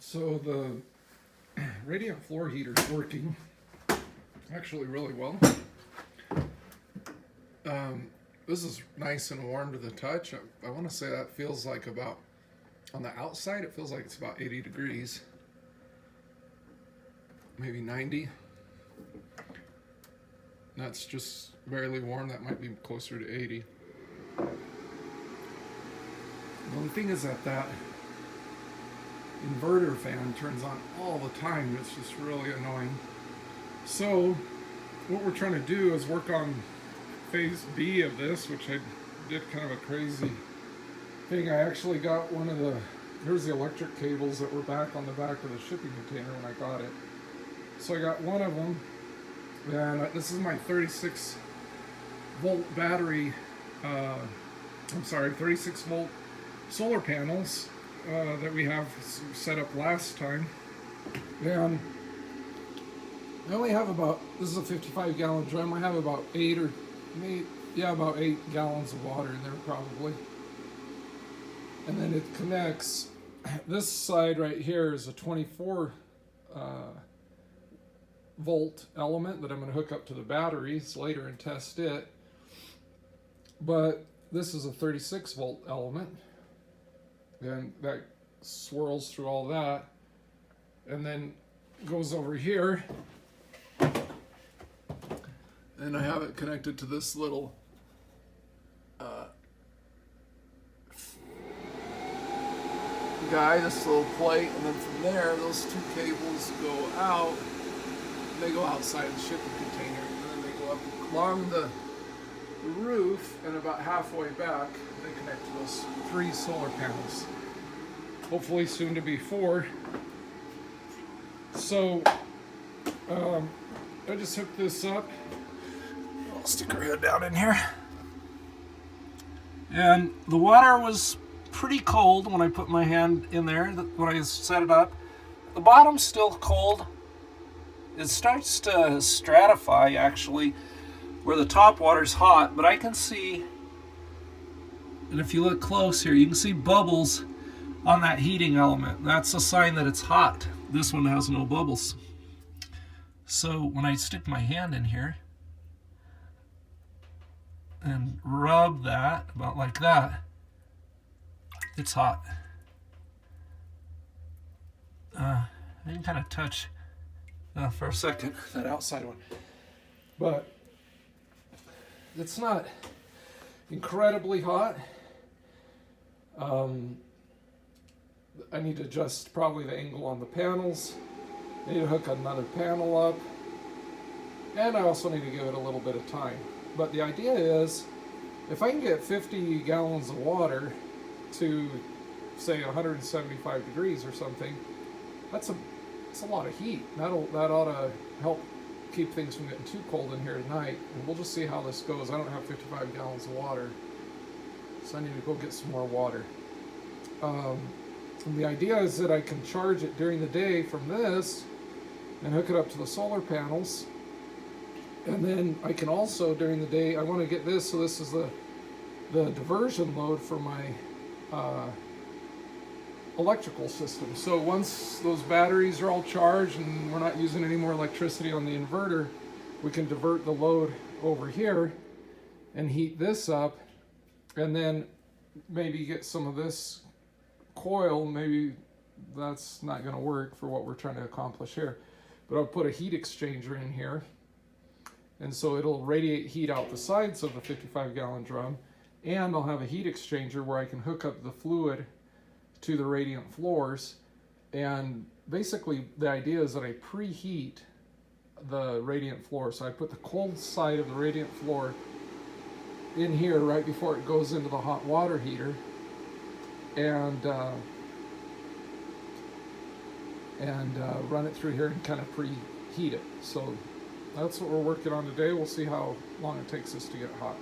So the radiant floor heater is working actually really well. This is nice and warm to the touch. I want to say that feels like about, on the outside, it feels like it's about 80 degrees, maybe 90. That's just barely warm. That might be closer to 80. The only thing is that inverter fan turns on all the time. It's just really annoying. So what we're trying to do is work on phase B of this, which I did kind of a crazy thing. I actually got one of here's the electric cables that were back on the back of the shipping container when I got it. So I got one of them, and this is my 36 volt battery, 36 volt solar panels that we have set up last time. And I only have this is a 55 gallon drum. I have about about 8 gallons of water in there probably. And then it connects, this side right here is a 24 volt element that I'm going to hook up to the batteries later and test it. But this is a 36 volt element, and that swirls through all that and then goes over here, and I have it connected to this little guy, this little plate, and then from there those two cables go out. They go outside the shipping container, and then they go up along the roof, and about halfway back they connect to those 3 solar panels, hopefully soon to be 4. So I just hooked this up. I'll stick her head down in here, and the water was pretty cold when I put my hand in there, when I set it up. The bottom's still cold. It starts to stratify actually, where the top water's hot, but I can see, and if you look close here, you can see bubbles on that heating element. That's a sign that it's hot. This one has no bubbles. So when I stick my hand in here and rub that, about like that, it's hot. I can kind of touch for a second that outside one, but it's not incredibly hot. I need to adjust probably the angle on the panels. I need to hook another panel up, and I also need to give it a little bit of time. But the idea is, if I can get 50 gallons of water to say 175 degrees or something, that's a lot of heat. That ought to help keep things from getting too cold in here tonight. And we'll just see how this goes. I don't have 55 gallons of water, so I need to go get some more water. And the idea is that I can charge it during the day from this and hook it up to the solar panels. And then I can also, during the day, I want to get this, so this is the diversion load for my electrical system. So once those batteries are all charged and we're not using any more electricity on the inverter, we can divert the load over here and heat this up, and then maybe get some of this coil. Maybe that's not going to work for what we're trying to accomplish here, but I'll put a heat exchanger in here, and so it'll radiate heat out the sides of the 55 gallon drum, and I'll have a heat exchanger where I can hook up the fluid to the radiant floors. And basically the idea is that I preheat the radiant floor. So I put the cold side of the radiant floor in here right before it goes into the hot water heater, and run it through here and kind of preheat it. So that's what we're working on today. We'll see how long it takes us to get hot.